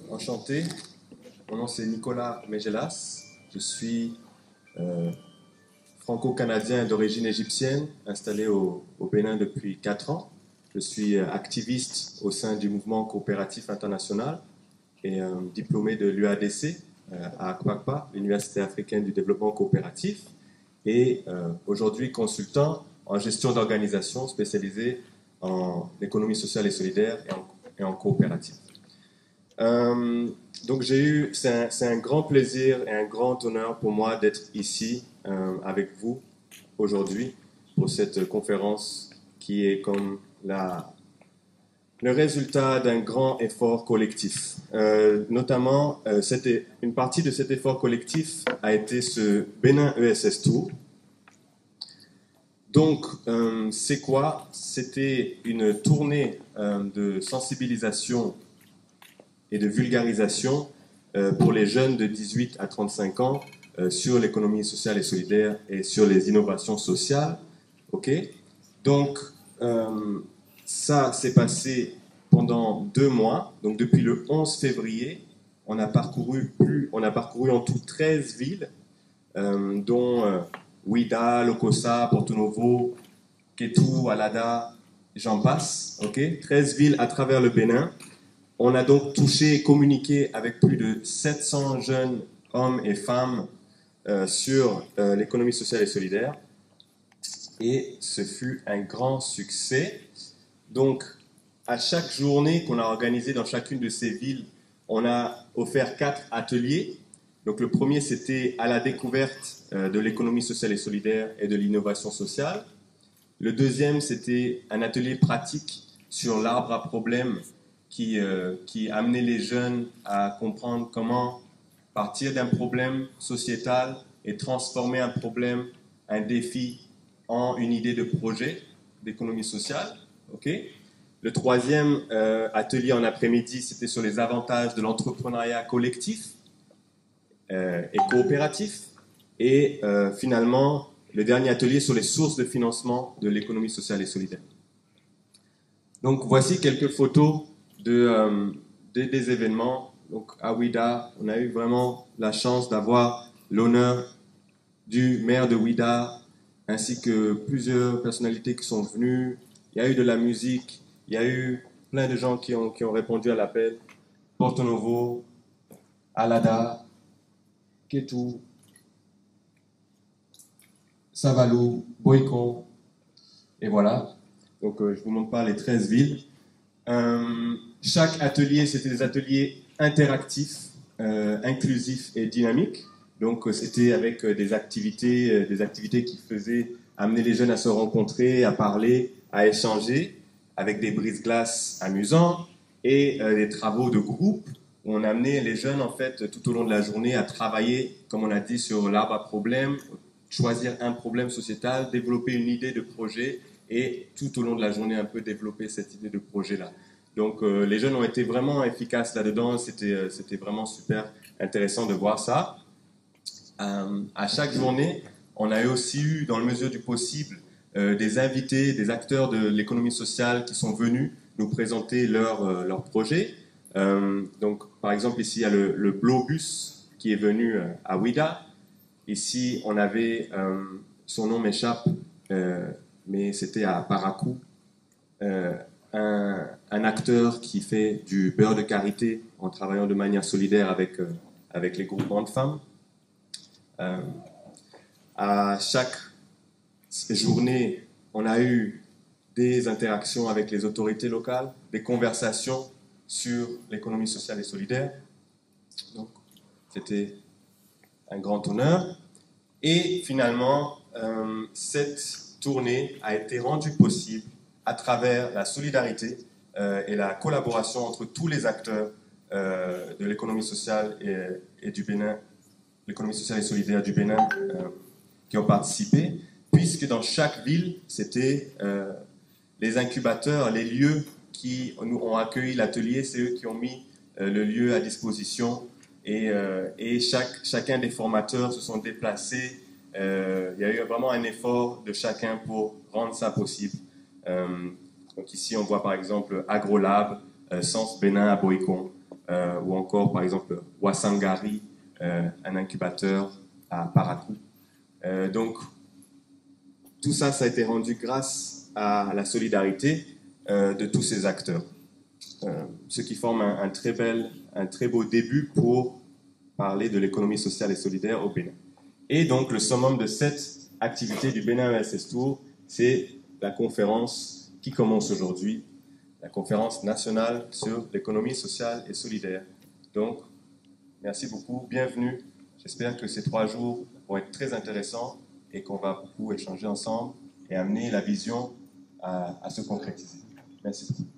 Enchanté, mon nom c'est Nicolas Megelas, je suis franco-canadien d'origine égyptienne, installé au Bénin depuis 4 ans. Je suis activiste au sein du mouvement coopératif international et diplômé de l'UADC à Akwakpa, l'Université africaine du développement coopératif, et aujourd'hui consultant en gestion d'organisation spécialisé en économie sociale et solidaire et en coopérative. Donc c'est un grand plaisir et un grand honneur pour moi d'être ici avec vous aujourd'hui pour cette conférence qui est comme le résultat d'un grand effort collectif. Notamment, une partie de cet effort collectif a été ce Bénin ESS Tour. Donc, c'est quoi? C'était une tournée de sensibilisation et de vulgarisation pour les jeunes de 18 à 35 ans sur l'économie sociale et solidaire et sur les innovations sociales. Ok? Donc, ça s'est passé pendant 2 mois. Donc, depuis le 11 février, on a parcouru en tout 13 villes, dont Ouida, Lokossa, Porto Novo, Kétou, Alada, j'en passe. Ok? 13 villes à travers le Bénin. On a donc touché et communiqué avec plus de 700 jeunes hommes et femmes sur l'économie sociale et solidaire. Et ce fut un grand succès. Donc, à chaque journée qu'on a organisée dans chacune de ces villes, on a offert 4 ateliers. Donc, le premier, c'était à la découverte de l'économie sociale et solidaire et de l'innovation sociale. Le deuxième, c'était un atelier pratique sur l'arbre à problèmes qui amenait les jeunes à comprendre comment partir d'un problème sociétal et transformer un problème, un défi, en une idée de projet d'économie sociale. Okay? Le troisième atelier en après-midi, c'était sur les avantages de l'entrepreneuriat collectif et coopératif. Et finalement, le dernier atelier sur les sources de financement de l'économie sociale et solidaire. Donc voici quelques photos des événements. Donc à Ouida, on a eu vraiment la chance d'avoir l'honneur du maire de Ouida, ainsi que plusieurs personnalités qui sont venues. Il y a eu de la musique, il y a eu plein de gens qui ont répondu à l'appel. Porto Novo, Alada, Kétou, Savalou, Boyko, et voilà. Donc je ne vous montre pas les 13 villes. Chaque atelier, c'était des ateliers interactifs, inclusifs et dynamiques. Donc c'était avec des activités qui faisaient amener les jeunes à se rencontrer, à parler, à échanger, avec des brise-glaces amusants et des travaux de groupe où on amenait les jeunes en fait tout au long de la journée à travailler, comme on a dit, sur l'arbre à problèmes, choisir un problème sociétal, développer une idée de projet et tout au long de la journée un peu développer cette idée de projet-là. Donc les jeunes ont été vraiment efficaces là-dedans, c'était vraiment super intéressant de voir ça. À chaque journée, on a aussi eu, dans la mesure du possible, des invités, des acteurs de l'économie sociale qui sont venus nous présenter leur projet. Donc par exemple ici il y a le Blobus qui est venu à Ouida. Ici on avait, son nom m'échappe, mais c'était à Parakou, un acteur qui fait du beurre de karité en travaillant de manière solidaire avec les groupements de femmes. À chaque journée, on a eu des interactions avec les autorités locales, des conversations sur l'économie sociale et solidaire. Donc, c'était un grand honneur. Et finalement, cette tournée a été rendue possible à travers la solidarité et la collaboration entre tous les acteurs de l'économie sociale et du Bénin, l'économie sociale et solidaire du Bénin qui ont participé, puisque dans chaque ville, c'était les incubateurs, les lieux qui nous ont accueilli l'atelier, c'est eux qui ont mis le lieu à disposition et chacun des formateurs se sont déplacés. Il y a eu vraiment un effort de chacun pour rendre ça possible. Donc ici, on voit par exemple AgroLab, Sens Bénin à Boïcon, ou encore par exemple Wasangari, un incubateur à Parakou. Donc tout ça, ça a été rendu grâce à la solidarité de tous ces acteurs, ce qui forme un très beau début pour parler de l'économie sociale et solidaire au Bénin. Et donc le summum de cette activité du Bénin ESS Tour, c'est la conférence qui commence aujourd'hui, la conférence nationale sur l'économie sociale et solidaire. Donc, merci beaucoup, bienvenue. J'espère que ces 3 jours vont être très intéressants et qu'on va beaucoup échanger ensemble et amener la vision à se concrétiser. Merci beaucoup.